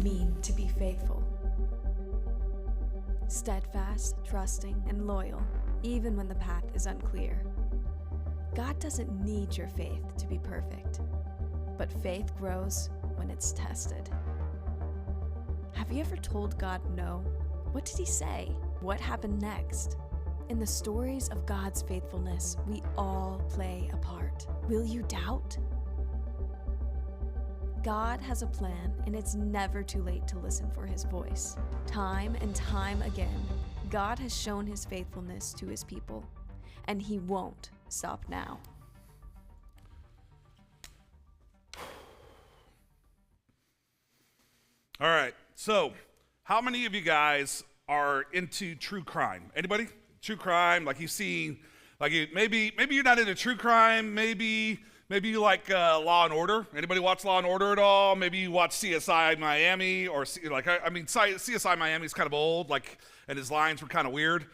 mean to be faithful? Steadfast, trusting, and loyal, even when the path is unclear. God doesn't need your faith to be perfect, but faith grows when it's tested. Have you ever told God no? What did he say? What happened next? In the stories of God's faithfulness, we all play a part. Will you doubt? God has a plan, and it's never too late to listen for his voice. Time and time again, God has shown his faithfulness to his people, and he won't stop now. All right, so how many of you guys are into true crime? Anybody? True crime, like you've seen, maybe you're not into true crime, maybe you like Law and Order. Anybody watch Law and Order at all? Maybe you watch CSI Miami, or CSI Miami is kind of old, and his lines were kind of weird.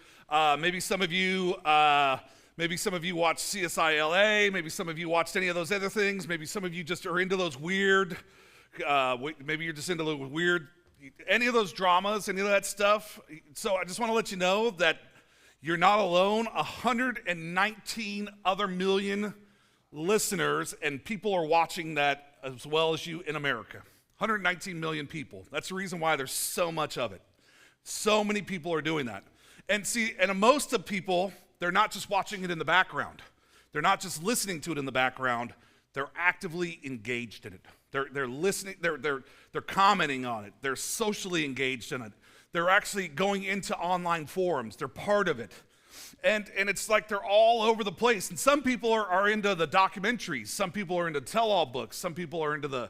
Maybe some of you watch CSI LA. Maybe some of you watched any of those other things. Maybe some of you just are into those weird. Maybe you're just into the weird, any of those dramas, any of that stuff. So I just want to let you know that you're not alone. 119 other million listeners and people are watching that as well as you in America. 119 million people. That's the reason why there's so much of it. So many people are doing that. And most of people, they're not just watching it in the background. They're not just listening to it in the background. They're actively engaged in it. They're listening, they're commenting on it. They're socially engaged in it. They're actually going into online forums. They're part of it. And it's like they're all over the place. And some people are into the documentaries. Some people are into tell-all books. Some people are into the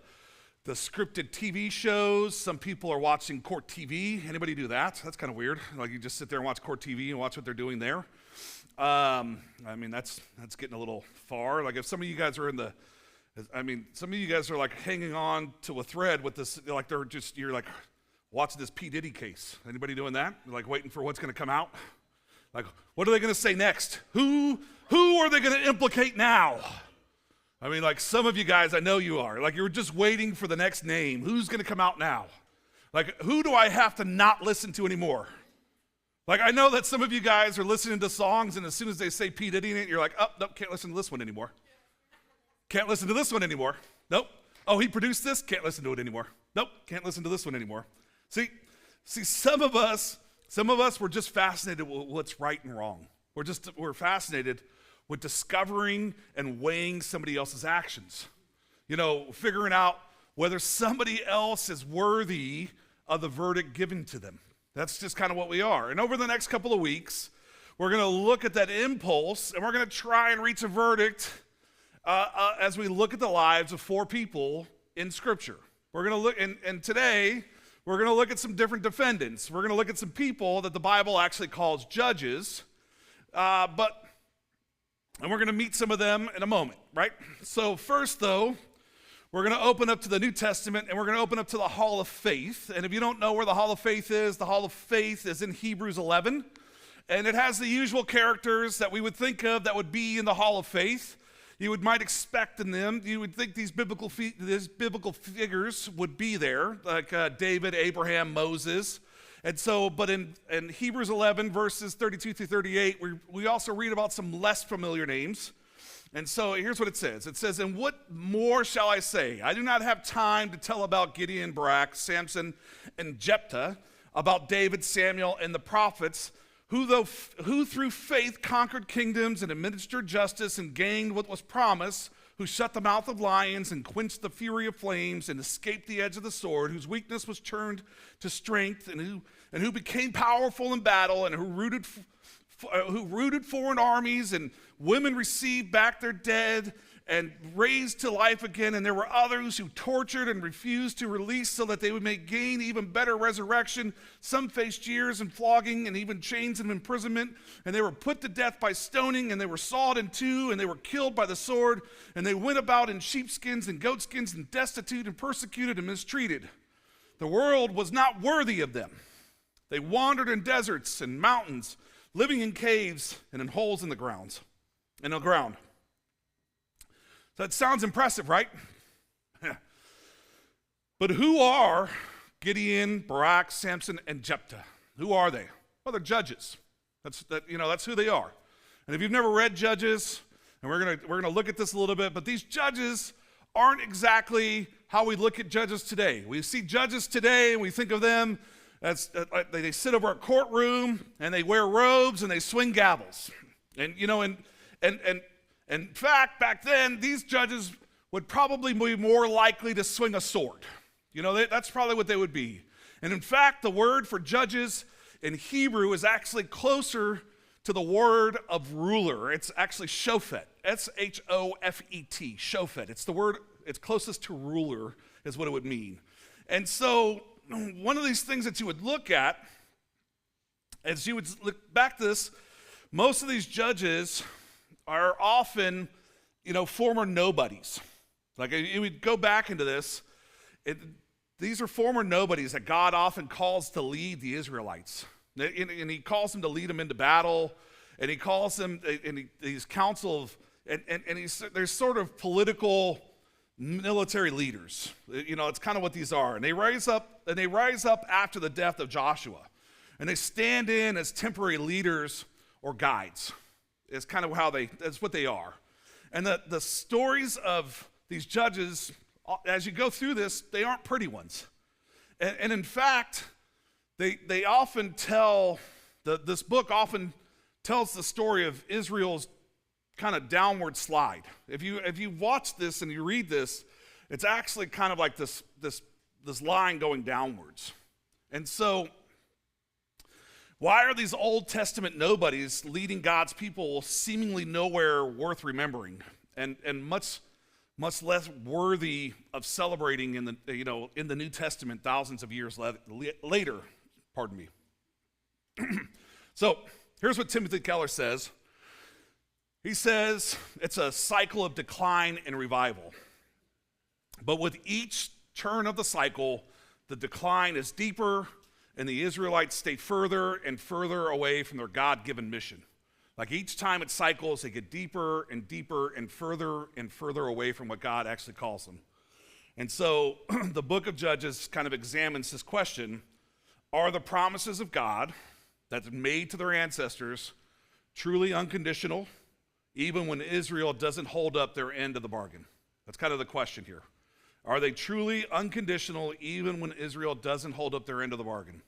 scripted TV shows. Some people are watching court TV. Anybody do that? That's kind of weird. Like you just sit there and watch court TV and watch what they're doing there. That's getting a little far. Like if some of you guys are some of you guys are like hanging on to a thread with this, like you're like watching this P. Diddy case. Anybody doing that? Like waiting for what's going to come out? Like, what are they going to say next? Who are they going to implicate now? Like some of you guys, I know you are. Like you're just waiting for the next name. Who's going to come out now? Like who do I have to not listen to anymore? Like I know that some of you guys are listening to songs, and as soon as they say P. Diddy in it, you're like, oh, nope, can't listen to this one anymore. Can't listen to this one anymore. Nope. Oh, he produced this? Can't listen to it anymore. Nope, can't listen to this one anymore. See, some of us were just fascinated with what's right and wrong. We're fascinated with discovering and weighing somebody else's actions. Figuring out whether somebody else is worthy of the verdict given to them. That's just kind of what we are. And over the next couple of weeks, we're going to look at that impulse, and we're going to try and reach a verdict as we look at the lives of 4 people in Scripture. We're going to look, and today, we're going to look at some different defendants. We're going to look at some people that the Bible actually calls judges, and we're going to meet some of them in a moment, right? So first, though, we're going to open up to the New Testament, and we're going to open up to the Hall of Faith. And if you don't know where the Hall of Faith is, the Hall of Faith is in Hebrews 11, and it has the usual characters that we would think of that would be in the Hall of Faith. Might expect in them. You would think these biblical figures would be there, like David, Abraham, Moses. And so, but in Hebrews 11, verses 32 through 38, we also read about some less familiar names. And so here's what it says. It says, "And what more shall I say? I do not have time to tell about Gideon, Barak, Samson, and Jephthah, about David, Samuel, and the prophets, who through faith conquered kingdoms and administered justice and gained what was promised, who shut the mouth of lions and quenched the fury of flames and escaped the edge of the sword, whose weakness was turned to strength, and who became powerful in battle, and who rooted foreign armies, and women received back their dead and raised to life again. And there were others who tortured and refused to release so that they would may gain even better resurrection. Some faced jeers and flogging and even chains and imprisonment. And they were put to death by stoning, and they were sawed in two, and they were killed by the sword. And they went about in sheepskins and goatskins, and destitute and persecuted and mistreated. The world was not worthy of them. They wandered in deserts and mountains, living in caves and in holes in the ground. So it sounds impressive, right? But who are Gideon, Barak, Samson, and Jephthah. Who are they? Well, they're judges. That's who they are. And if you've never read Judges, and we're gonna look at this a little bit, but these judges aren't exactly how we look at judges today. We see judges today, and we think of them as they sit over a courtroom, and they wear robes, and they swing gavels. And in fact, back then, these judges would probably be more likely to swing a sword. That's probably what they would be. And in fact, the word for judges in Hebrew is actually closer to the word of ruler. It's actually shofet, S-H-O-F-E-T, shofet. It's the word, it's closest to ruler is what it would mean. And so one of these things that you would look at, as you would look back to this, most of these judges are often, former nobodies. Like you would go back into this, these are former nobodies that God often calls to lead the Israelites. And he calls them to lead them into battle, and he calls them, and he's counsel of, there's sort of political military leaders. It's kind of what these are. And they rise up after the death of Joshua. And they stand in as temporary leaders or guides. It's kind of that's what they are. And the stories of these judges, as you go through this, they aren't pretty ones. And in fact, they often tell, this book often tells the story of Israel's kind of downward slide. If you watch this and you read this, it's actually kind of like this line going downwards. And so, why are these Old Testament nobodies leading God's people seemingly nowhere worth remembering, and much less worthy of celebrating in the New Testament thousands of years later? Pardon me. So here's what Timothy Keller says. He says it's a cycle of decline and revival. But with each turn of the cycle, the decline is deeper, and the Israelites stay further and further away from their God-given mission. Like each time it cycles, they get deeper and deeper and further away from what God actually calls them. And so the book of Judges kind of examines this question: are the promises of God that's made to their ancestors truly unconditional, even when Israel doesn't hold up their end of the bargain? That's kind of the question here. Are they truly unconditional even when Israel doesn't hold up their end of the bargain?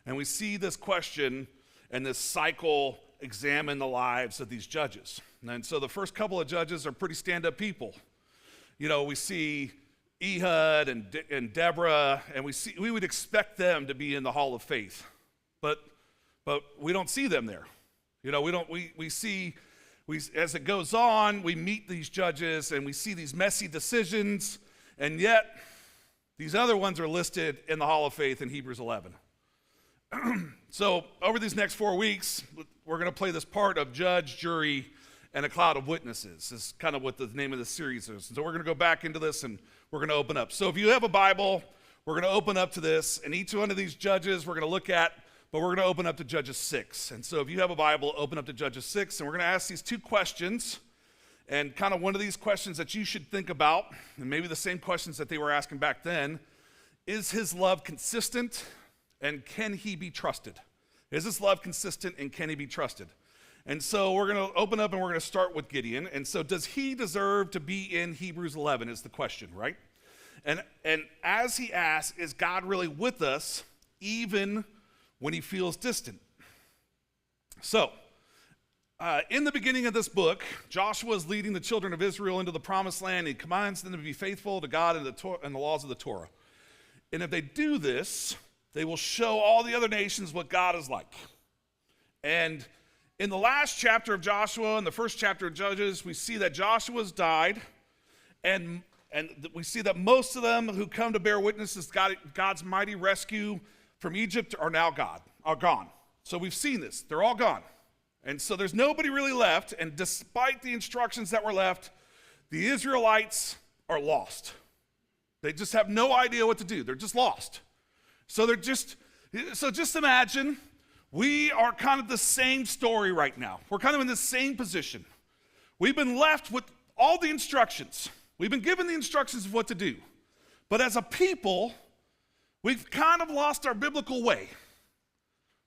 And we see this question and this cycle examine the lives of these judges. And so the first couple of judges are pretty stand-up people. We see Ehud and Deborah, and we would expect them to be in the Hall of Faith, but we don't see them there. As it goes on, we meet these judges and we see these messy decisions, and yet these other ones are listed in the Hall of Faith in Hebrews 11. So over these next 4 weeks, we're going to play this part of judge, jury, and a cloud of witnesses. This is kind of what the name of the series is. And so we're going to go back into this and we're going to open up. So if you have a Bible, we're going to open up to this, and each one of these judges we're going to look at, but we're going to open up to Judges 6. And so if you have a Bible, open up to Judges 6, and we're going to ask these two questions, and kind of one of these questions that you should think about, and maybe the same questions that they were asking back then: is his love consistent, and can he be trusted? Is his love consistent, and can he be trusted? And so we're going to open up and we're going to start with Gideon. And so does he deserve to be in Hebrews 11 is the question, right? And as he asks, is God really with us even when he feels distant? So in the beginning of this book, Joshua is leading the children of Israel into the promised land. He commands them to be faithful to God and the laws of the Torah. And if they do this, they will show all the other nations what God is like. And in the last chapter of Joshua and the first chapter of Judges, we see that Joshua's died, and we see that most of them who come to bear witness as God's mighty rescue from Egypt are gone. So we've seen this. They're all gone. And so there's nobody really left, and despite the instructions that were left, the Israelites are lost. They just have no idea what to do. They're just lost. So just imagine we are kind of the same story right now. We're kind of in the same position. We've been left with all the instructions. We've been given the instructions of what to do. But as a people, we've kind of lost our biblical way.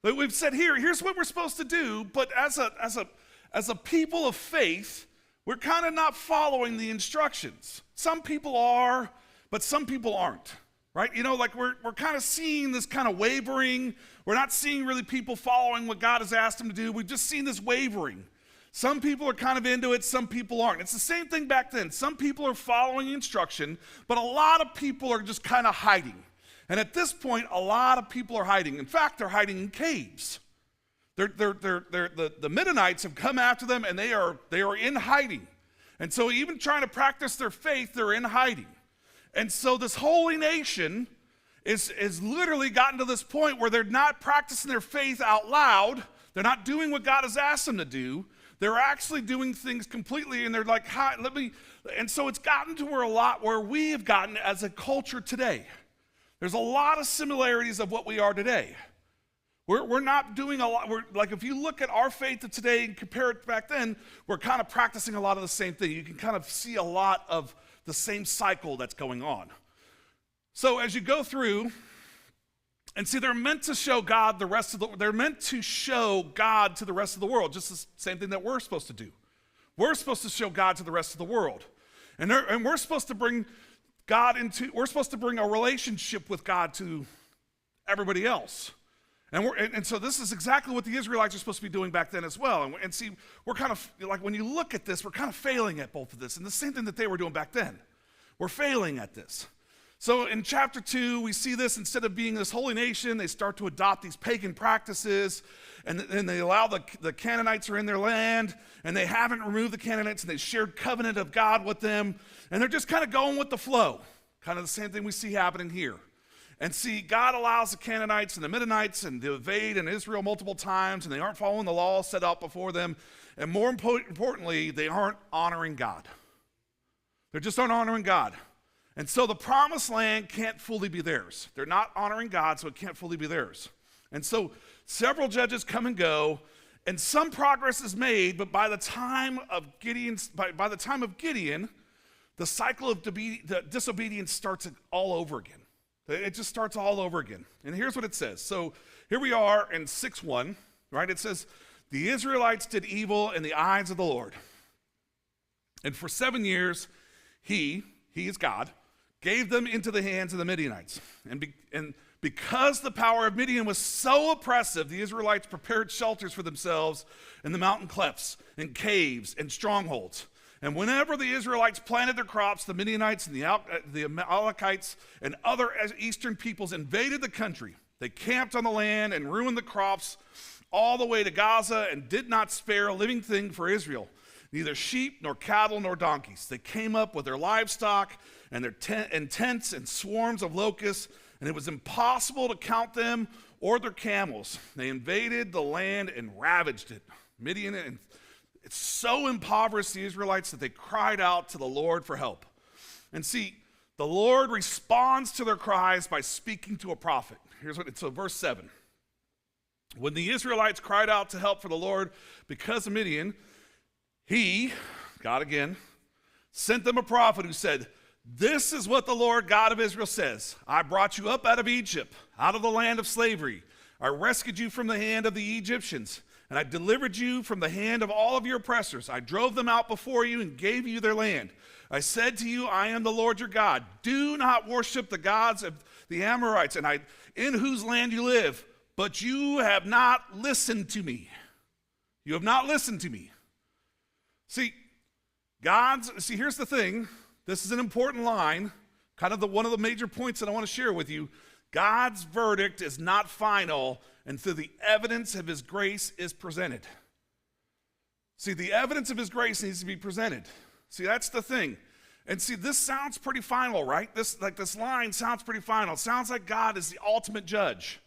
Like we've said, here's what we're supposed to do, but as a people of faith, we're kind of not following the instructions. Some people are, but some people aren't, right? You know, like we're kind of seeing this kind of wavering. We're not seeing really people following what God has asked them to do. We've just seen this wavering. Some people are kind of into it, some people aren't. It's the same thing back then. Some people are following instruction, but a lot of people are just kind of hiding. And at this point, a lot of people are hiding. In fact, they're hiding in caves. The Midianites have come after them, and they are in hiding. And so even trying to practice their faith, they're in hiding. And so this holy nation is literally gotten to this point where they're not practicing their faith out loud. They're not doing what God has asked them to do. They're actually doing things completely, and they're like, hi, and so it's gotten to where we have gotten as a culture today. There's a lot of similarities of what we are today. We're not doing a lot. We're like, if you look at our faith of today and compare it back then, we're kind of practicing a lot of the same thing. You can kind of see a lot of the same cycle that's going on. So as you go through, and see, they're meant to show God they're meant to show God to the rest of the world, just the same thing that we're supposed to do. We're supposed to show God to the rest of the world. And we're supposed to bring we're supposed to bring a relationship with God to everybody else. And so this is exactly what the Israelites are supposed to be doing back then as well. And see, we're kind of, like when you look at this, we're kind of failing at both of this. And the same thing that they were doing back then. We're failing at this. So in chapter 2, we see this. Instead of being this holy nation, they start to adopt these pagan practices, and they allow the Canaanites are in their land, and they haven't removed the Canaanites, and they shared covenant of God with them, and they're just kind of going with the flow. Kind of the same thing we see happening here. And see, God allows the Canaanites and the Midianites and to invade in Israel multiple times, and they aren't following the law set out before them, and more importantly, they aren't honoring God. They just aren't honoring God. And so the promised land can't fully be theirs. They're not honoring God, so it can't fully be theirs. And so several judges come and go, and some progress is made, but by the time of Gideon, the cycle of the disobedience starts all over again. It just starts all over again. And here's what it says. So here we are in 6:1, right? It says, the Israelites did evil in the eyes of the Lord. And for 7 years, he is God, gave them into the hands of the Midianites. And because the power of Midian was so oppressive, the Israelites prepared shelters for themselves in the mountain clefts and caves and strongholds. And whenever the Israelites planted their crops, the Midianites and the Amalekites and other eastern peoples invaded the country. They camped on the land and ruined the crops all the way to Gaza and did not spare a living thing for Israel, neither sheep nor cattle nor donkeys. They came up with their livestock and their tents and swarms of locusts, and it was impossible to count them or their camels. They invaded the land and ravaged it. Midian, and it's so impoverished the Israelites that they cried out to the Lord for help. And see, the Lord responds to their cries by speaking to a prophet. Here's what it's verse 7. When the Israelites cried out to help for the Lord because of Midian, he, God again, sent them a prophet who said, this is what the Lord God of Israel says. I brought you up out of Egypt, out of the land of slavery. I rescued you from the hand of the Egyptians, and I delivered you from the hand of all of your oppressors. I drove them out before you and gave you their land. I said to you, I am the Lord your God. Do not worship the gods of the Amorites, in whose land you live. But you have not listened to me. You have not listened to me. See, here's the thing. This is an important line, kind of one of the major points that I want to share with you. God's verdict is not final until the evidence of his grace is presented. See, the evidence of his grace needs to be presented. See, that's the thing. And see, this sounds pretty final, right? This line sounds pretty final. It sounds like God is the ultimate judge.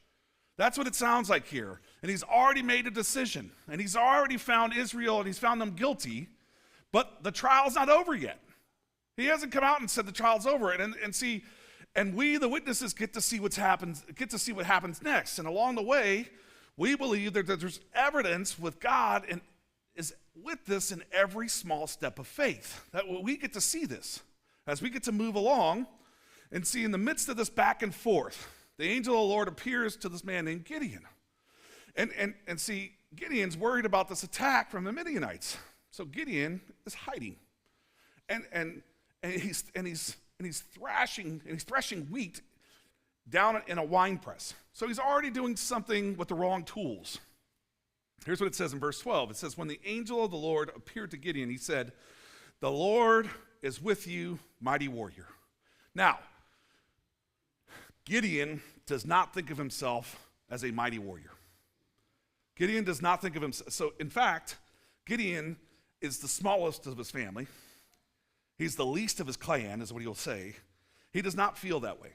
That's what it sounds like here. And he's already made a decision. And he's already found Israel and he's found them guilty. But the trial's not over yet. He hasn't come out and said the trial's over. And we, the witnesses, get to see what happens next. And along the way, we believe that there's evidence with God and is with this in every small step of faith. That we get to see this as we get to move along and see in the midst of this back and forth. the angel of the Lord appears to this man named Gideon. And see, Gideon's worried about this attack from the Midianites. So Gideon is hiding. And he's threshing wheat down in a wine press. So he's already doing something with the wrong tools. Here's what it says in verse 12. It says, when the angel of the Lord appeared to Gideon, he said, the Lord is with you, mighty warrior. Now, Gideon does not think of himself as a mighty warrior. Gideon does not think of himself. So, in fact, Gideon is the smallest of his family. He's the least of his clan, is what he'll say. He does not feel that way.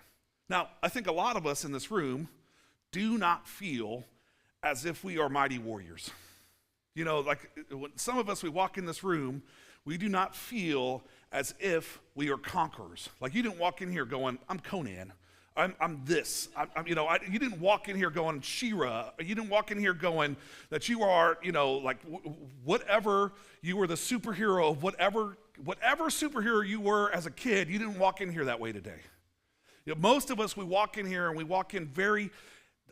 Now, I think a lot of us in this room do not feel as if we are mighty warriors. You know, like when some of us, we walk in this room, we do not feel as if we are conquerors. Like you didn't walk in here going, I'm Conan. I'm this. You didn't walk in here going She-Ra. You didn't walk in here going that you are, whatever you were the superhero of whatever superhero you were as a kid. You didn't walk in here that way today. Most of us, we walk in here and we walk in very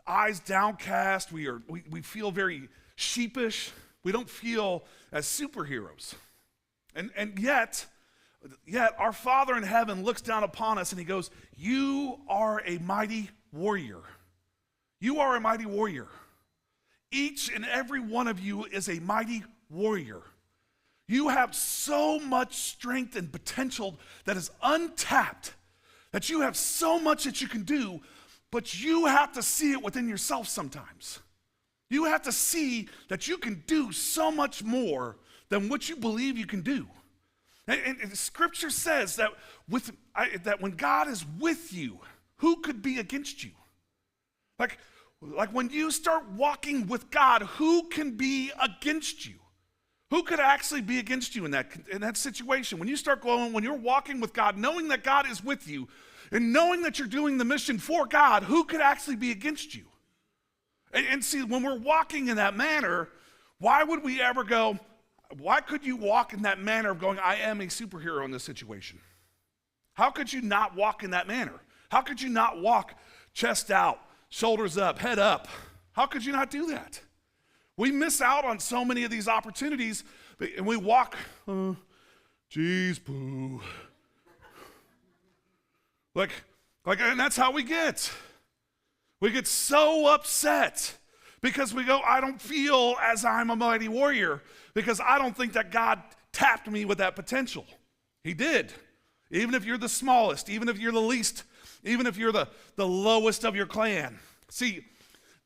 eyes downcast. We feel very sheepish. We don't feel as superheroes. And yet our Father in heaven looks down upon us and he goes, you are a mighty warrior. You are a mighty warrior. Each and every one of you is a mighty warrior. You have so much strength and potential that is untapped, that you have so much that you can do, but you have to see it within yourself sometimes. You have to see that you can do so much more than what you believe you can do. And Scripture says that that when God is with you, who could be against you? Like when you start walking with God, who can be against you? Who could actually be against you in that situation? When you start going, when you're walking with God, knowing that God is with you, and knowing that you're doing the mission for God, who could actually be against you? And see, when we're walking in that manner, why would we ever go, why could you walk in that manner of going, I am a superhero in this situation? How could you not walk in that manner? How could you not walk chest out, shoulders up, head up? How could you not do that? We miss out on so many of these opportunities, and we walk, geez, boo. And that's how we get. We get so upset because we go, I don't feel as I'm a mighty warrior because I don't think that God tapped me with that potential. He did. Even if you're the smallest, even if you're the least, even if you're the lowest of your clan. See,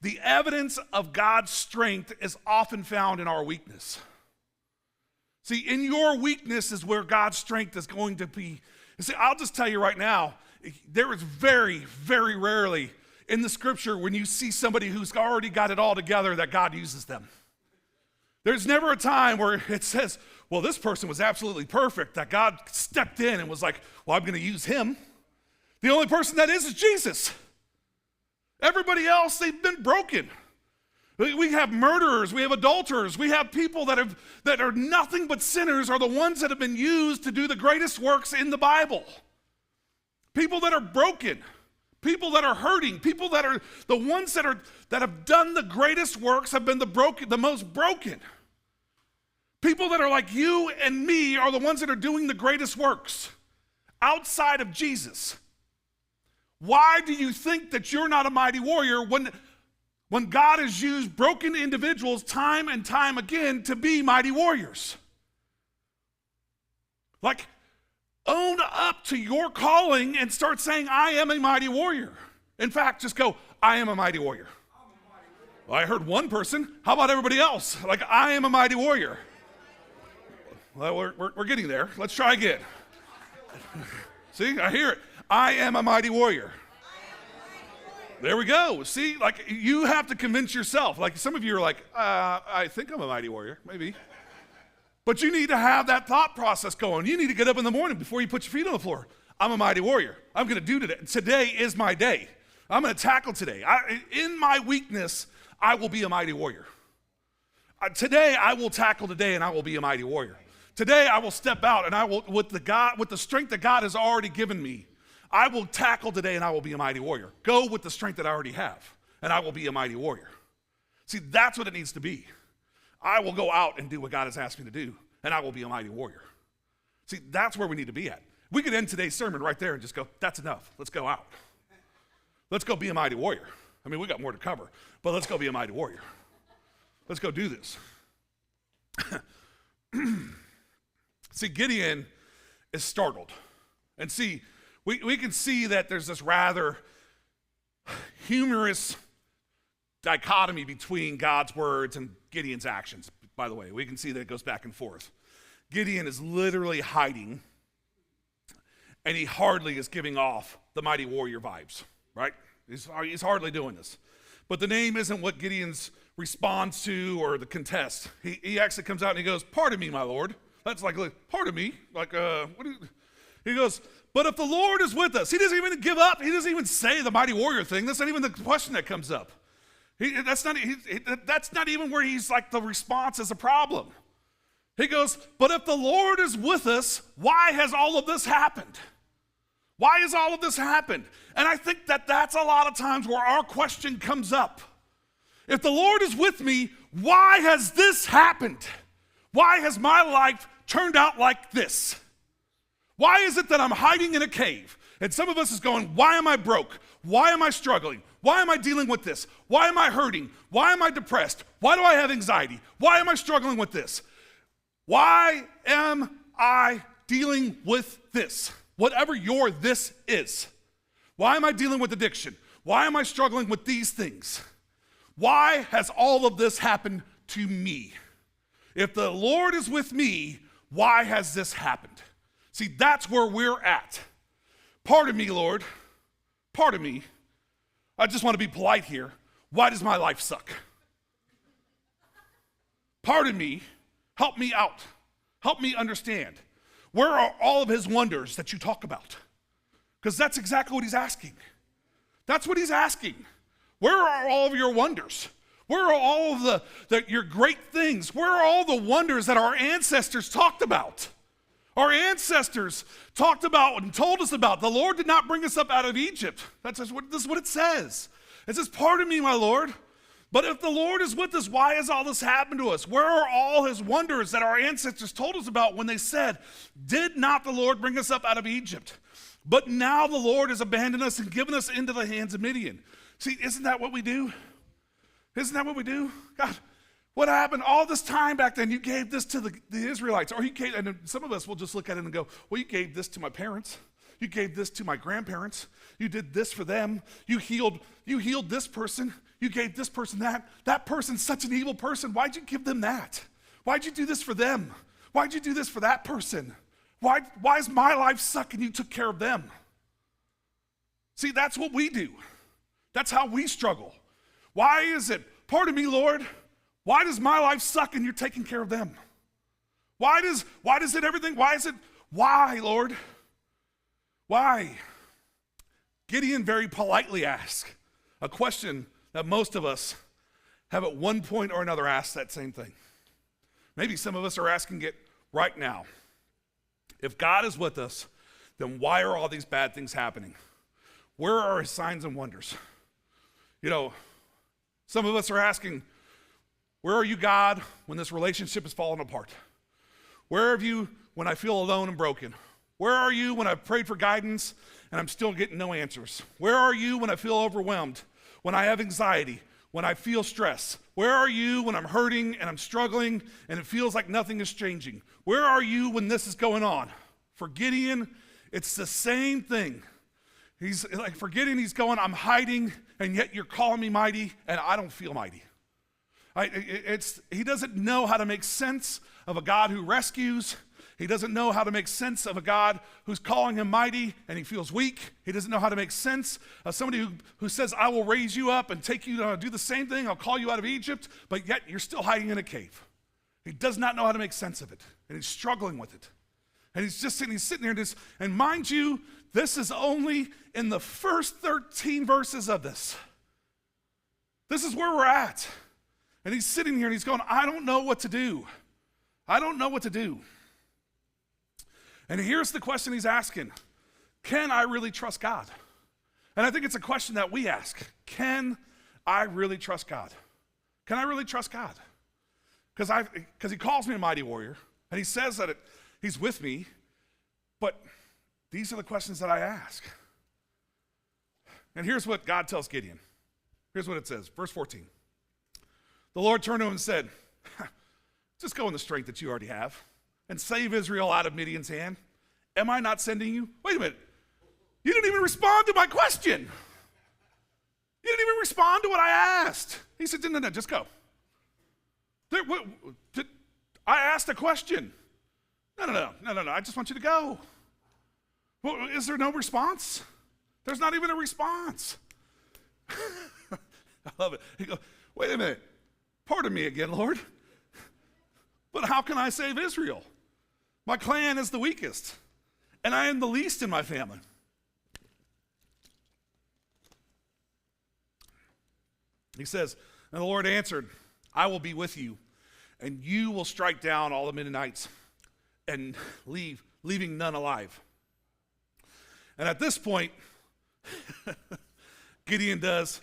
the evidence of God's strength is often found in our weakness. See, in your weakness is where God's strength is going to be. See, I'll just tell you right now, there is very, very rarely in the Scripture when you see somebody who's already got it all together that God uses them. There's never a time where it says, well, this person was absolutely perfect, that God stepped in and was like, well, I'm going to use him. The only person that is Jesus. Everybody else, they've been broken. We have murderers, we have adulterers, we have people that are nothing but sinners are the ones that have been used to do the greatest works in the Bible. People that are broken, people that are hurting, people that are the ones that have done the greatest works have been the most broken. People that are like you and me are the ones that are doing the greatest works outside of Jesus. Why do you think that you're not a mighty warrior when God has used broken individuals time and time again to be mighty warriors? Like, own up to your calling and start saying, I am a mighty warrior. In fact, just go, I am a mighty warrior. Well, I heard one person. How about everybody else? Like, I am a mighty warrior. Well, we're getting there. Let's try again. See, I hear it. I am a mighty warrior. There we go. See, like you have to convince yourself. Like some of you are like, I think I'm a mighty warrior, maybe. But you need to have that thought process going. You need to get up in the morning before you put your feet on the floor. I'm a mighty warrior. I'm going to do today. Today is my day. I'm going to tackle today. In my weakness, I will be a mighty warrior. Today, I will tackle today, and I will be a mighty warrior. Today, I will step out, and I will, with the strength that God has already given me, I will tackle today and I will be a mighty warrior. Go with the strength that I already have and I will be a mighty warrior. See, that's what it needs to be. I will go out and do what God has asked me to do and I will be a mighty warrior. See, that's where we need to be at. We could end today's sermon right there and just go, that's enough. Let's go out. Let's go be a mighty warrior. I mean, we got more to cover, but let's go be a mighty warrior. Let's go do this. See, Gideon is startled. And see, we can see that there's this rather humorous dichotomy between God's words and Gideon's actions, by the way. We can see that it goes back and forth. Gideon is literally hiding, and he hardly is giving off the mighty warrior vibes, right? He's hardly doing this. But the name isn't what Gideon's responds to or the contest. He actually comes out and he goes, pardon me, my Lord. That's like pardon me. He goes, but if the Lord is with us, he doesn't even give up. He doesn't even say the mighty warrior thing. That's not even the question that comes up. That's not even where he's like the response is a problem. He goes, but if the Lord is with us, why has all of this happened? Why has all of this happened? And I think that that's a lot of times where our question comes up. If the Lord is with me, why has this happened? Why has my life turned out like this? Why is it that I'm hiding in a cave? And some of us is going, why am I broke? Why am I struggling? Why am I dealing with this? Why am I hurting? Why am I depressed? Why do I have anxiety? Why am I struggling with this? Why am I dealing with this? Whatever your this is. Why am I dealing with addiction? Why am I struggling with these things? Why has all of this happened to me? If the Lord is with me, why has this happened? See, that's where we're at. Pardon me, Lord. Pardon me. I just want to be polite here. Why does my life suck? Pardon me. Help me out. Help me understand. Where are all of his wonders that you talk about? Because that's exactly what he's asking. That's what he's asking. Where are all of your wonders? Where are all of your great things? Where are all the wonders that our ancestors talked about? Our ancestors talked about and told us about. The Lord did not bring us up out of Egypt. This is what it says. It says, pardon me, my Lord. But if the Lord is with us, why has all this happened to us? Where are all his wonders that our ancestors told us about when they said, did not the Lord bring us up out of Egypt? But now the Lord has abandoned us and given us into the hands of Midian. See, isn't that what we do? Isn't that what we do? God, what happened all this time back then? You gave this to the Israelites. Or and some of us will just look at it and go, well, you gave this to my parents. You gave this to my grandparents. You did this for them. You healed this person. You gave this person that. That person's such an evil person. Why'd you give them that? Why'd you do this for them? Why'd you do this for that person? Why is my life suck and you took care of them? See, that's what we do. That's how we struggle. Why is it, pardon me, Lord, why does my life suck and you're taking care of them? Why is it, Lord? Why? Gideon very politely asked a question that most of us have at one point or another asked that same thing. Maybe some of us are asking it right now. If God is with us, then why are all these bad things happening? Where are his signs and wonders? You know, some of us are asking, where are you, God, when this relationship is falling apart? Where are you when I feel alone and broken? Where are you when I've prayed for guidance and I'm still getting no answers? Where are you when I feel overwhelmed, when I have anxiety, when I feel stress? Where are you when I'm hurting and I'm struggling and it feels like nothing is changing? Where are you when this is going on? For Gideon, it's the same thing. He's like, for Gideon, he's going, I'm hiding, and yet you're calling me mighty, and I don't feel mighty. He doesn't know how to make sense of a God who rescues. He doesn't know how to make sense of a God who's calling him mighty and he feels weak. He doesn't know how to make sense of somebody who says, I will raise you up and take you to do the same thing. I'll call you out of Egypt, but yet you're still hiding in a cave. He does not know how to make sense of it, and he's struggling with it. And he's sitting there, and mind you, this is only in the first 13 verses of this. This is where we're at. And he's sitting here and he's going, I don't know what to do. I don't know what to do. And here's the question he's asking. Can I really trust God? And I think it's a question that we ask. Can I really trust God? Can I really trust God? Because he calls me a mighty warrior, and he says that he's with me, but these are the questions that I ask. And here's what God tells Gideon. Here's what it says, verse 14. The Lord turned to him and said, just go in the strength that you already have and save Israel out of Midian's hand. Am I not sending you? Wait a minute. You didn't even respond to my question. You didn't even respond to what I asked. He said, no, just go. I asked a question. No, I just want you to go. Well, is there no response? There's not even a response. I love it. He goes, wait a minute. Pardon me again, Lord. But how can I save Israel? My clan is the weakest, and I am the least in my family. He says, and the Lord answered, I will be with you, and you will strike down all the Midianites and leaving none alive. And at this point, Gideon does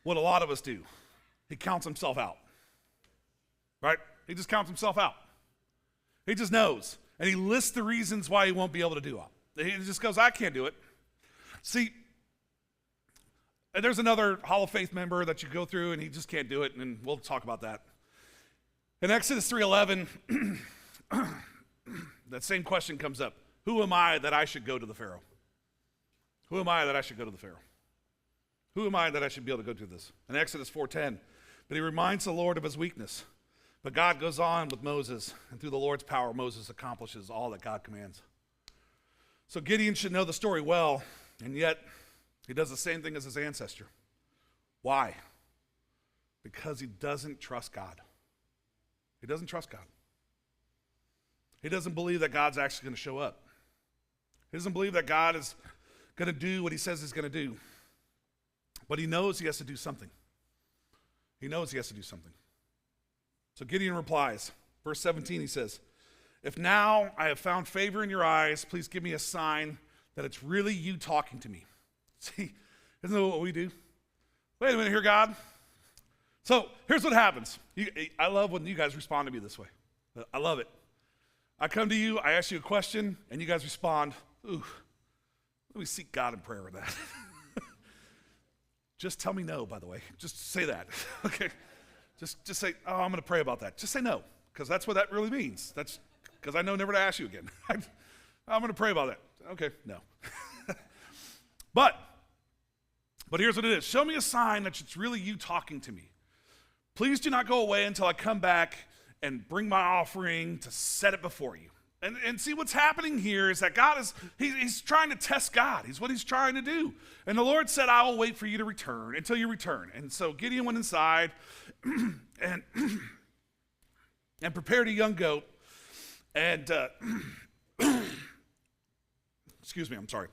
what a lot of us do. He counts himself out, right? He just counts himself out. He just knows, and he lists the reasons why he won't be able to do it. He just goes, I can't do it. See, and there's another Hall of Faith member that you go through, and he just can't do it, and we'll talk about that. In Exodus 3:11, that same question comes up. Who am I that I should go to the Pharaoh? Who am I that I should go to the Pharaoh? Who am I that I should be able to go do this? In Exodus 4:10, but he reminds the Lord of his weakness. But God goes on with Moses, and through the Lord's power, Moses accomplishes all that God commands. So Gideon should know the story well, and yet he does the same thing as his ancestor. Why? Because he doesn't trust God. He doesn't trust God. He doesn't believe that God's actually going to show up. He doesn't believe that God is going to do what he says he's going to do. But he knows he has to do something. He knows he has to do something. So Gideon replies, verse 17, he says, if now I have found favor in your eyes, please give me a sign that it's really you talking to me. See, isn't that what we do? Wait a minute here, God. So here's what happens. I love when you guys respond to me this way. I love it. I come to you, I ask you a question, and you guys respond, ooh, let me seek God in prayer with that. Just tell me no, by the way. Just say that, okay? Just say, oh, I'm going to pray about that. Just say no, because that's what that really means. That's because I know never to ask you again. I'm going to pray about that. Okay, no. But here's what it is. Show me a sign that it's really you talking to me. Please do not go away until I come back and bring my offering to set it before you. And see what's happening here is that God he's trying to test God. He's what he's trying to do. And the Lord said, I will wait for you to return until you return. And so Gideon went inside and prepared a young goat and, excuse me, I'm sorry.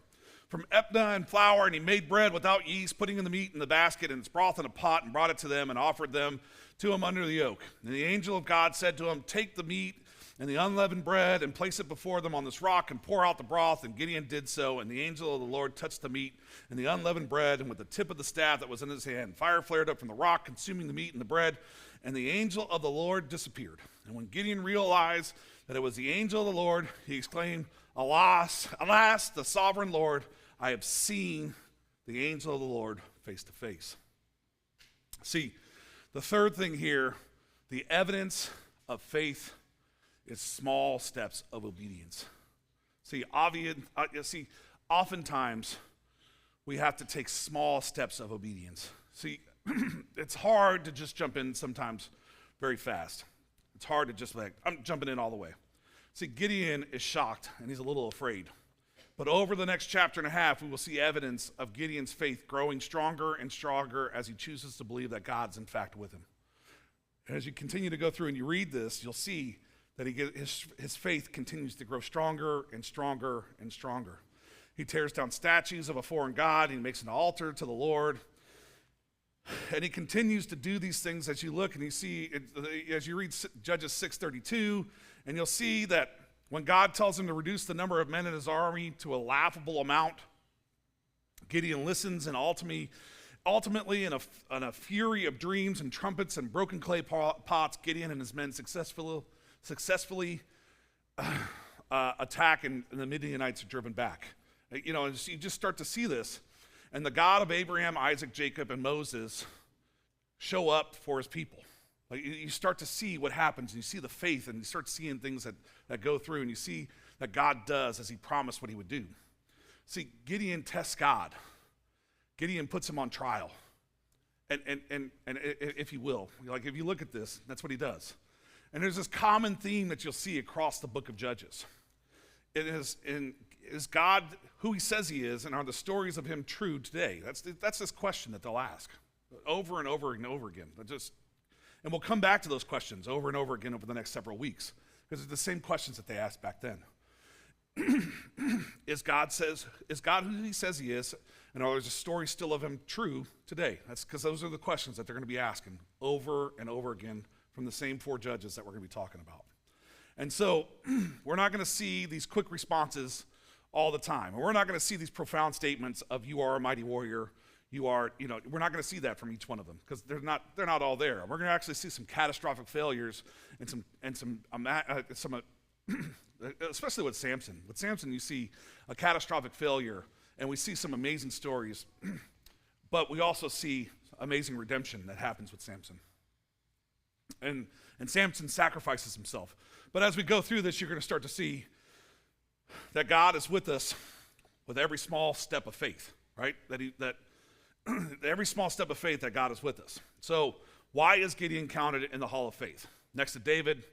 From Epna and flour, and he made bread without yeast, putting in the meat in the basket and its broth in a pot, and brought it to them and offered them to him under the yoke. And the angel of God said to him, take the meat and the unleavened bread and place it before them on this rock and pour out the broth. And Gideon did so, and the angel of the Lord touched the meat and the unleavened bread, and with the tip of the staff that was in his hand, fire flared up from the rock, consuming the meat and the bread, and the angel of the Lord disappeared. And when Gideon realized that it was the angel of the Lord, he exclaimed, alas, the sovereign Lord, I have seen the angel of the Lord face to face. See, the third thing here, the evidence of faith is small steps of obedience. See, oftentimes we have to take small steps of obedience. See, it's hard to just jump in sometimes very fast. It's hard to just I'm jumping in all the way. See, Gideon is shocked and he's a little afraid. But over the next chapter and a half, we will see evidence of Gideon's faith growing stronger and stronger as he chooses to believe that God's in fact with him. And as you continue to go through and you read this, you'll see that his faith continues to grow stronger and stronger and stronger. He tears down statues of a foreign god. He makes an altar to the Lord. And he continues to do these things as you look and you see, as you read Judges 6:32, and you'll see that When God tells him to reduce the number of men in his army to a laughable amount, Gideon listens, and ultimately in a fury of dreams and trumpets and broken clay pots, Gideon and his men successfully attack, and the Midianites are driven back. You know, and you just start to see this, and the God of Abraham, Isaac, Jacob, and Moses show up for his people. Like, you start to see what happens, and you see the faith, and you start seeing things that go through, and you see that God does as he promised what he would do. See, Gideon tests God. Gideon puts him on trial. And if you will, like if you look at this, that's what he does. And there's this common theme that you'll see across the book of Judges. Is God who he says he is, and are the stories of him true today? That's this question that they'll ask over and over and over again. And we'll come back to those questions over and over again over the next several weeks, because it's the same questions that they asked back then. Is God who he says he is, and are there stories still of him true today? That's because those are the questions that they're going to be asking over and over again from the same four judges that we're going to be talking about. And so we're not going to see these quick responses all the time. And we're not going to see these profound statements of "you are a mighty warrior." We're not going to see that from each one of them, because they're not all there. We're going to actually see some catastrophic failures and some especially with Samson. With Samson, you see a catastrophic failure, and we see some amazing stories, but we also see amazing redemption that happens with Samson. And Samson sacrifices himself. But as we go through this, you're going to start to see that God is with us with every small step of faith, right? That every small step of faith that God is with us. So why is Gideon counted in the hall of faith? Next to David,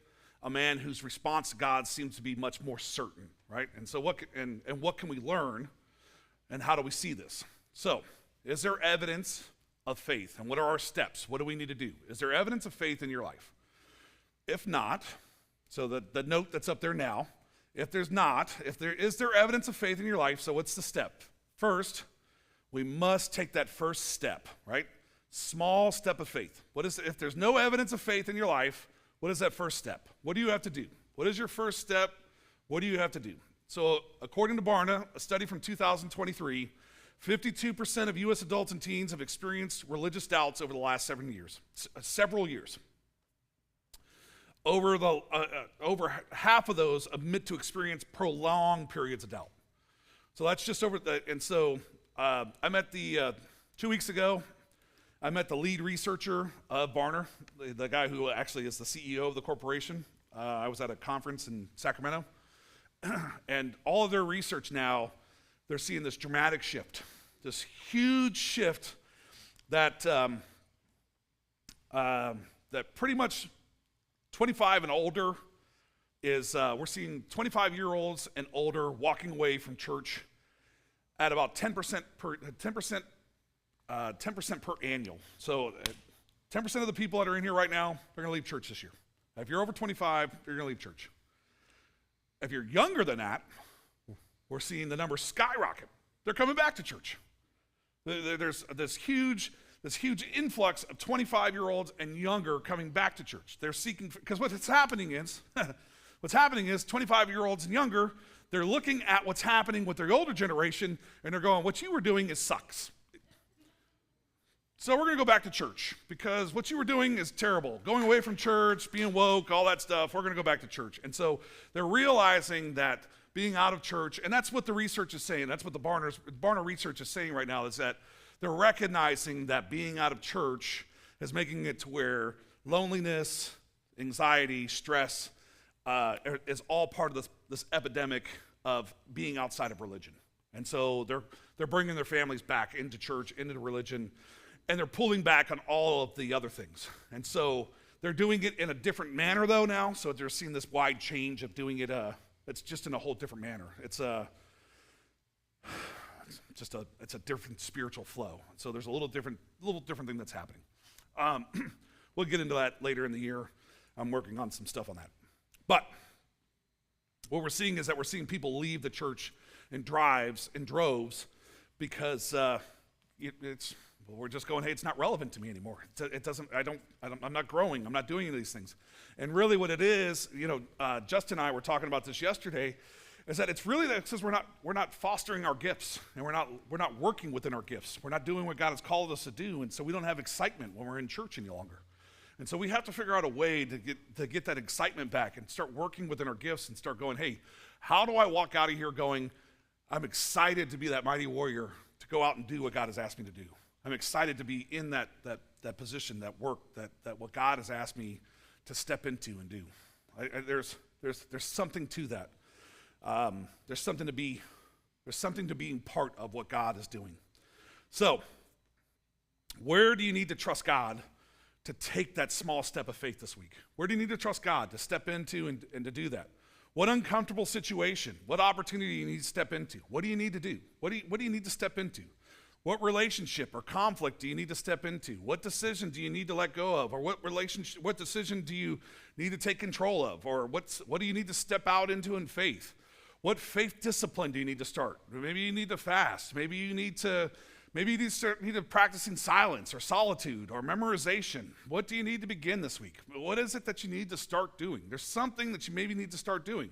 a man whose response to God seems to be much more certain, right? And so what can we learn, and how do we see this? So, is there evidence of faith, and what are our steps? What do we need to do? Is there evidence of faith in your life? If not, so the note that's up there now, if is there evidence of faith in your life, so what's the step? First, we must take that first step, right? Small step of faith. If there's no evidence of faith in your life, what is that first step? What do you have to do? What is your first step? What do you have to do? So according to Barna, a study from 2023, 52% of U.S. adults and teens have experienced religious doubts over the last several years. Over half of those admit to experience prolonged periods of doubt. So that's just over the, and so I met 2 weeks ago, I met the lead researcher of Barna, the guy who actually is the CEO of the corporation. I was at a conference in Sacramento, and all of their research now, they're seeing this dramatic shift, this huge shift that pretty much 25 and older is, we're seeing 25-year-olds and older walking away from church at about 10% per annual. So 10% of the people that are in here right now, they're going to leave church this year. If you're over 25, you're going to leave church. If you're younger than that, we're seeing the numbers skyrocket. They're coming back to church. There's this huge influx of 25-year-olds and younger coming back to church. They're seeking, because what's happening is 25-year-olds and younger, they're looking at what's happening with their older generation, and they're going, what you were doing sucks. So we're going to go back to church, because what you were doing is terrible. Going away from church, being woke, all that stuff, we're going to go back to church. And so they're realizing that being out of church, and that's what the research is saying, that's what the Barna research is saying right now, is that they're recognizing that being out of church is making it to where loneliness, anxiety, stress is all part of this epidemic of being outside of religion. And so they're bringing their families back into church, into the religion, and they're pulling back on all of the other things. And so they're doing it in a different manner, though, now. So they're seeing this wide change of doing it. It's just in a whole different manner. It's a different spiritual flow. So there's a little different thing that's happening. We'll get into that later in the year. I'm working on some stuff on that. But what we're seeing is that we're seeing people leave the church in droves because Well, we're just going, hey, it's not relevant to me anymore. I'm not growing. I'm not doing any of these things. And really what it is, Justin and I were talking about this yesterday, is that it's really that because we're not fostering our gifts, and we're not working within our gifts. We're not doing what God has called us to do, and so we don't have excitement when we're in church any longer. And so we have to figure out a way to get that excitement back and start working within our gifts and start going, hey, how do I walk out of here going, I'm excited to be that mighty warrior to go out and do what God has asked me to do. I'm excited to be in that position, that work, that what God has asked me to step into and do. There's something to that. There's something to being part of what God is doing. So, where do you need to trust God to take that small step of faith this week? Where do you need to trust God to step into and to do that? What uncomfortable situation, what opportunity do you need to step into? What do you need to do? What do you need to step into? What relationship or conflict do you need to step into? What decision do you need to let go of? Or what decision do you need to take control of? Or what do you need to step out into in faith? What faith discipline do you need to start? Maybe you need to fast. Maybe you need to practice in silence or solitude or memorization. What do you need to begin this week? What is it that you need to start doing? There's something that you maybe need to start doing.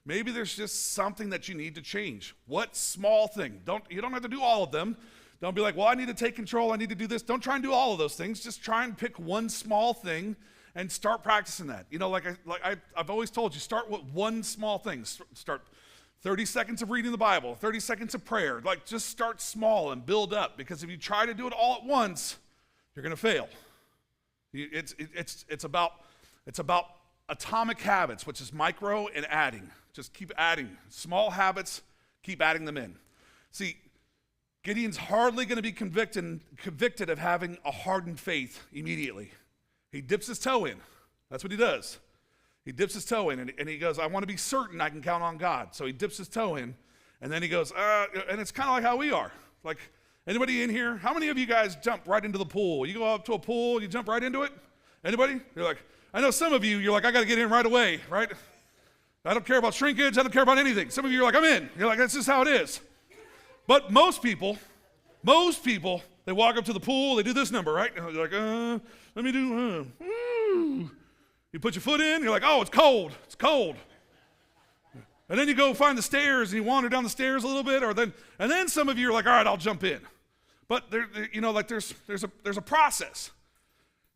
Maybe there's just something that you need to change. What small thing? You don't have to do all of them. Don't be like, well, I need to take control. I need to do this. Don't try and do all of those things. Just try and pick one small thing and start practicing that. I've always told you, start with one small thing. Start 30 seconds of reading the Bible, 30 seconds of prayer. Just start small and build up, because if you try to do it all at once, you're going to fail. It's about atomic habits, which is micro and adding. Just keep adding. Small habits, keep adding them in. See, Gideon's hardly going to be convicted of having a hardened faith immediately. He dips his toe in. That's what he does. He dips his toe in, and he goes, I want to be certain I can count on God. So he dips his toe in, and then he goes, and it's kind of like how we are. Like, anybody in here? How many of you guys jump right into the pool? You go up to a pool, you jump right into it? Anybody? You're like, I know some of you, you're like, I got to get in right away, right? I don't care about shrinkage. I don't care about anything. Some of you are like, I'm in. You're like, that's just how it is. But most people, they walk up to the pool, they do this number, right? And they're like, let me do, You put your foot in, you're like, oh, it's cold. And then you go find the stairs, and you wander down the stairs a little bit, and then some of you are like, all right, I'll jump in. But there's a process.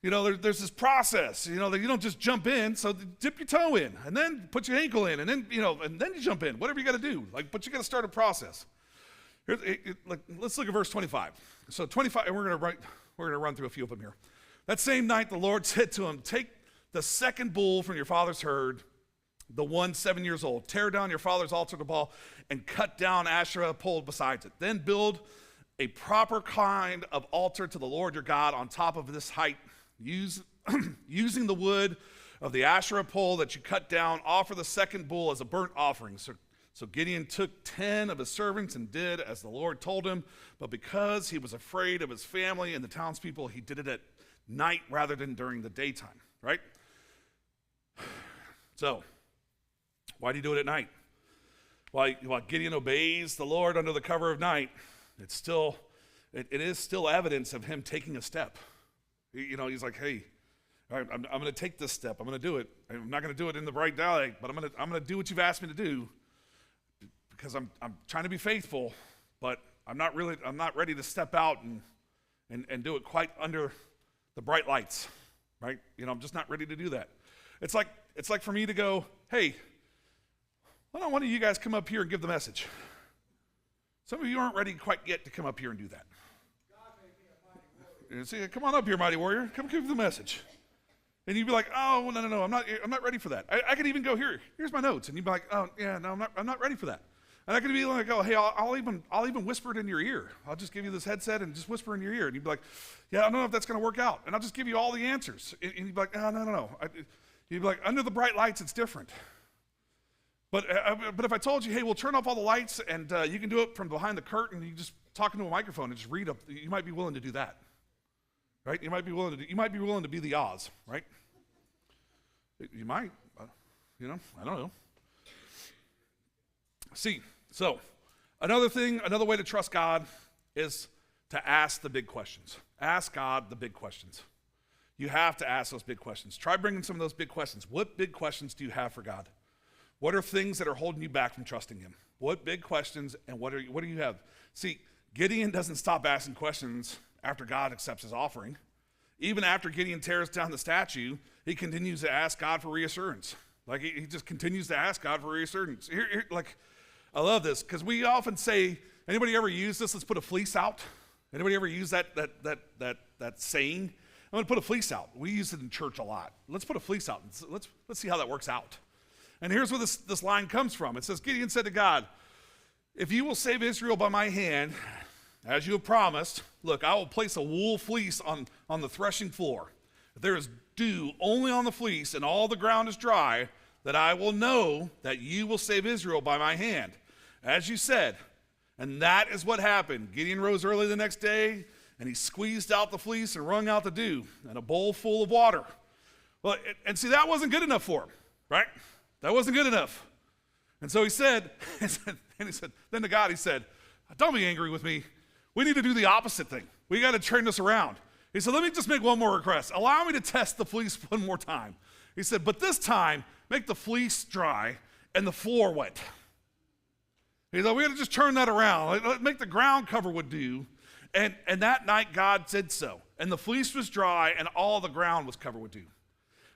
There's this process, that you don't just jump in. So dip your toe in, and then put your ankle in, and then you jump in. Whatever you got to do, but you got to start a process. Let's look at verse 25. So 25, and we're gonna run through a few of them here. That same night, the Lord said to him, take the second bull from your father's herd, the one 7 years old. Tear down your father's altar to Baal and cut down Asherah pole besides it. Then build a proper kind of altar to the Lord your God on top of this height. Using the wood of the Asherah pole that you cut down, offer the second bull as a burnt offering. So Gideon took 10 of his servants and did as the Lord told him. But because he was afraid of his family and the townspeople, he did it at night rather than during the daytime, right? So, why do you do it at night? While Gideon obeys the Lord under the cover of night, it is still evidence of him taking a step. He's like, hey, all right, I'm going to take this step. I'm going to do it. I'm not going to do it in the bright daylight, but I'm going to do what you've asked me to do, because I'm trying to be faithful, but I'm not ready to step out and do it quite under the bright lights, right? I'm just not ready to do that. It's like for me to go, hey, why don't one of you guys come up here and give the message? Some of you aren't ready quite yet to come up here and do that. See, come on up here, mighty warrior. Come give the message. And you'd be like, oh, no, I'm not ready for that. I could even go, here's my notes. And you'd be like, oh, yeah, no, I'm not ready for that. And I could be like, oh, hey, I'll even whisper it in your ear. I'll just give you this headset and just whisper in your ear. And you'd be like, yeah, I don't know if that's going to work out. And I'll just give you all the answers. And you'd be like, oh, no. You'd be like, under the bright lights, it's different. But if I told you, hey, we'll turn off all the lights and you can do it from behind the curtain, you just talk into a microphone and just read up, you might be willing to do that. Right? You might be willing to be the Oz, right? You might, I don't know. See, so another way to trust God is to ask the big questions. Ask God the big questions. You have to ask those big questions. Try bringing some of those big questions. What big questions do you have for God? What are things that are holding you back from trusting him? What big questions and what do you have? See, Gideon doesn't stop asking questions after God accepts his offering. Even after Gideon tears down the statue, he continues to ask God for reassurance. Like he just continues to ask God for reassurance. Like, I love this because we often say, anybody ever use this? Let's put a fleece out. Anybody ever use that saying? I'm going to put a fleece out. We use it in church a lot. Let's put a fleece out. Let's see how that works out. And here's where this line comes from. It says, Gideon said to God, if you will save Israel by my hand, as you have promised, look, I will place a wool fleece on the threshing floor. If there is dew only on the fleece and all the ground is dry, that I will know that you will save Israel by my hand, as you said. And that is what happened. Gideon rose early the next day, and he squeezed out the fleece and wrung out the dew in a bowl full of water. Well, and see, that wasn't good enough for him, right? That wasn't good enough. And so he said, then to God he said, don't be angry with me. We need to do the opposite thing. We got to turn this around. He said, let me just make one more request. Allow me to test the fleece one more time. He said, but this time, make the fleece dry and the floor wet. He said, we got to just turn that around. Make the ground cover with dew. And that night, God said so. And the fleece was dry, and all the ground was covered with dew.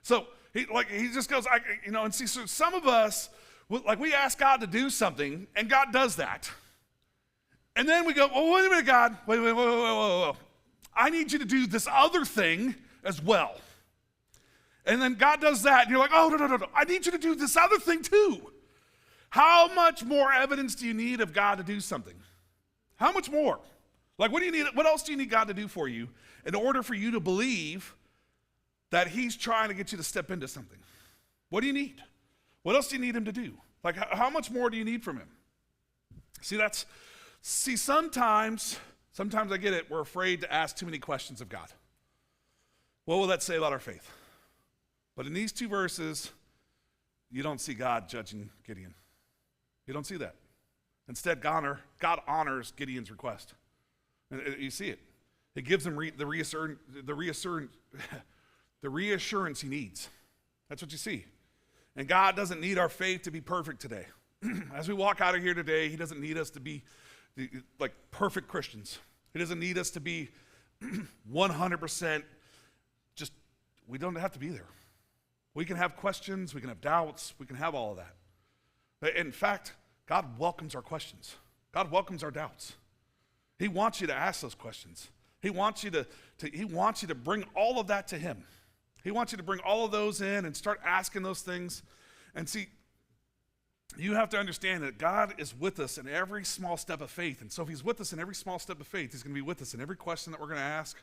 So he just goes, and see, so some of us, we ask God to do something, and God does that. And then we go, oh, wait a minute, God. Wait. I need you to do this other thing as well. And then God does that, and you're like, oh, no. I need you to do this other thing too. How much more evidence do you need of God to do something? How much more? Like, what do you need? What else do you need God to do for you in order for you to believe that he's trying to get you to step into something? What do you need? What else do you need him to do? Like, how much more do you need from him? Sometimes I get it. We're afraid to ask too many questions of God. What will that say about our faith? But in these two verses, you don't see God judging Gideon. You don't see that. Instead, God honors Gideon's request. And you see it. It gives him the reassurance he needs. That's what you see. And God doesn't need our faith to be perfect today. As we walk out of here today, he doesn't need us to be like perfect Christians. He doesn't need us to be 100% we don't have to be there. We can have questions, we can have doubts, we can have all of that. In fact, God welcomes our questions. God welcomes our doubts. He wants you to ask those questions. He wants you to bring all of that to him. He wants you to bring all of those in and start asking those things. And see, you have to understand that God is with us in every small step of faith. And so if he's with us in every small step of faith, he's going to be with us in every question that we're going to ask.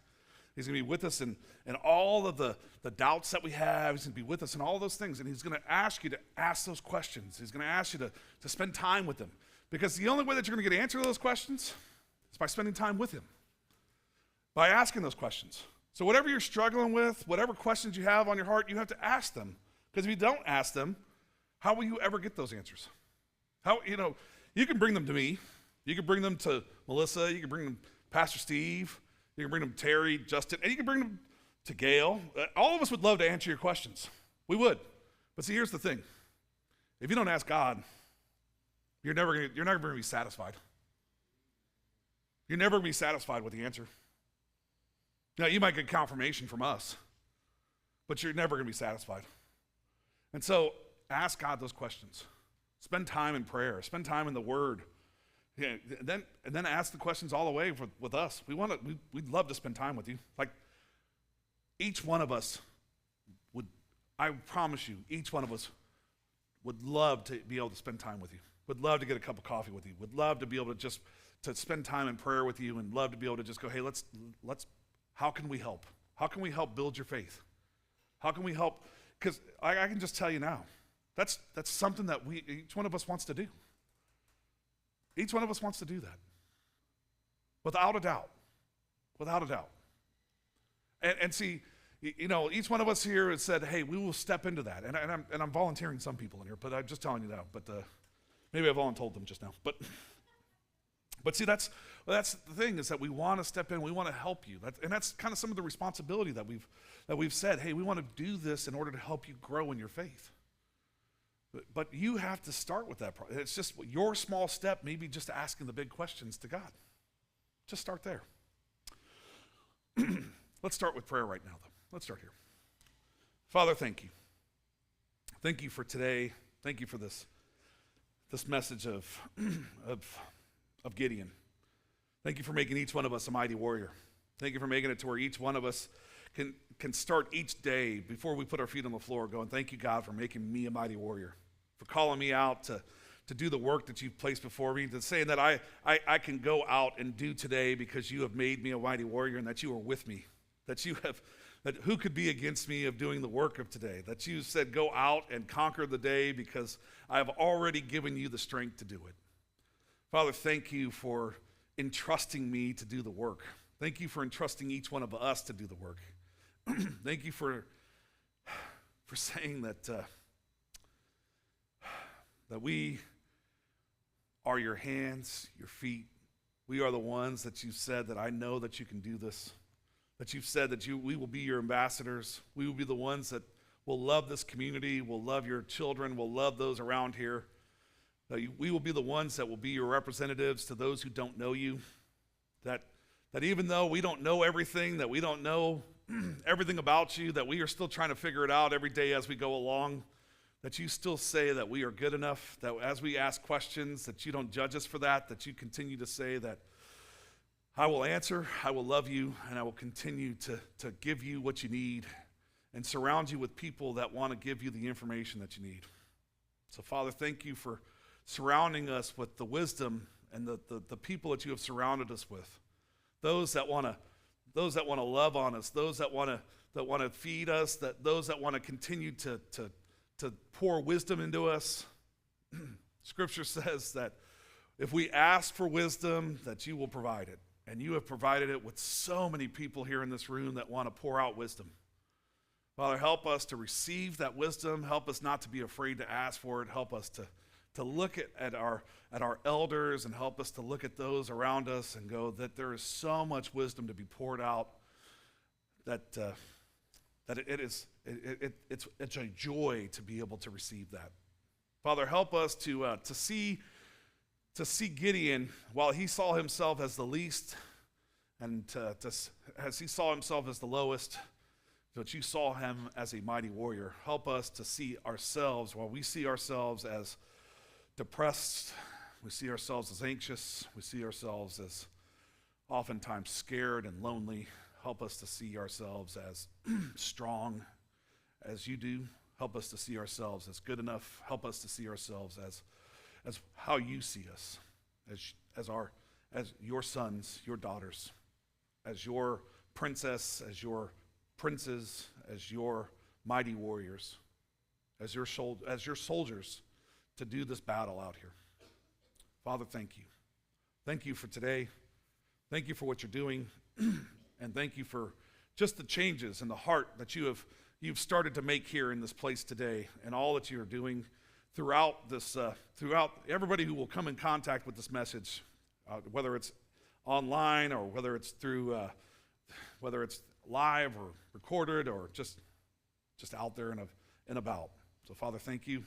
He's going to be with us in all of the doubts that we have. He's going to be with us in all those things. And he's going to ask you to ask those questions. He's going to ask you to spend time with him. Because the only way that you're going to get an answer to those questions is by spending time with him, by asking those questions. So whatever you're struggling with, whatever questions you have on your heart, you have to ask them. Because if you don't ask them, how will you ever get those answers? You can bring them to me. You can bring them to Melissa. You can bring them to Pastor Steve. You can bring them to Terry, Justin, and you can bring them to Gail. All of us would love to answer your questions. We would. But see, here's the thing. If you don't ask God, you're never going to be satisfied. You're never going to be satisfied with the answer. Now, you might get confirmation from us, but you're never going to be satisfied. And so, ask God those questions. Spend time in prayer. Spend time in the Word. Yeah, and then ask the questions all the way with us. We'd love to spend time with you. Like, each one of us I promise you, each one of us would love to be able to spend time with you. Would love to get a cup of coffee with you. Would love to be able to spend time in prayer with you, and love to be able to just go, hey, let's how can we help? How can we help build your faith? How can we help? Because I can just tell you now, that's something that each one of us wants to do. Each one of us wants to do that. Without a doubt. Without a doubt. And see, each one of us here has said, hey, we will step into that. And I'm volunteering some people in here, but I'm just telling you now. But maybe I've volunteered them just now. But But see, that's the thing, is that we want to step in, we want to help you. And that's kind of some of the responsibility that we've said, hey, we want to do this in order to help you grow in your faith. But you have to start with that. It's just your small step, maybe just asking the big questions to God. Just start there. Let's start with prayer right now, though. Let's start here. Father, thank you. Thank you for today. Thank you for this message of Gideon. Thank you for making each one of us a mighty warrior. Thank you for making it to where each one of us can start each day before we put our feet on the floor going, thank you, God, for making me a mighty warrior, for calling me out to do the work that you've placed before me, to saying that I can go out and do today because you have made me a mighty warrior and that you are with me, that who could be against me of doing the work of today, that you said go out and conquer the day because I have already given you the strength to do it. Father, thank you for entrusting me to do the work. Thank you for entrusting each one of us to do the work. Thank you for saying that we are your hands, your feet. We are the ones that you've said that I know that you can do this, that you've said that we will be your ambassadors. We will be the ones that will love this community, will love your children, will love those around here. We will be the ones that will be your representatives to those who don't know you, that even though we don't know everything, that we don't know everything about you, that we are still trying to figure it out every day as we go along, that you still say that we are good enough, that as we ask questions, that you don't judge us for that you continue to say that I will answer, I will love you, and I will continue to give you what you need and surround you with people that want to give you the information that you need. So, Father, thank you for surrounding us with the wisdom and the people that you have surrounded us with. Those that want to love on us, those that want to feed us, those that want to continue to pour wisdom into us. Scripture says that if we ask for wisdom, that you will provide it. And you have provided it with so many people here in this room that want to pour out wisdom. Father, help us to receive that wisdom. Help us not to be afraid to ask for it. Help us to look at our elders, and help us to look at those around us and go that there is so much wisdom to be poured out that it's a joy to be able to receive that. Father, help us to see Gideon, while he saw himself as the least, and as he saw himself as the lowest, that you saw him as a mighty warrior. Help us to see ourselves, while we see ourselves as depressed, we see ourselves as anxious, we see ourselves as oftentimes scared and lonely. Help us to see ourselves as strong as you do. Help us to see ourselves as good enough. Help us to see ourselves as how you see us, as your sons, your daughters, as your princess, as your princes, as your mighty warriors, as your soldiers to do this battle out here. Father, thank you. Thank you for today. Thank you for what you're doing. And thank you for just the changes in the heart that you've started to make here in this place today, and all that you are doing throughout everybody who will come in contact with this message, whether it's online or whether it's whether it's live or recorded or just out there and about. So, Father, thank you.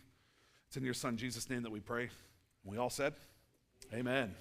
It's in your Son Jesus' name that we pray. And we all said, amen.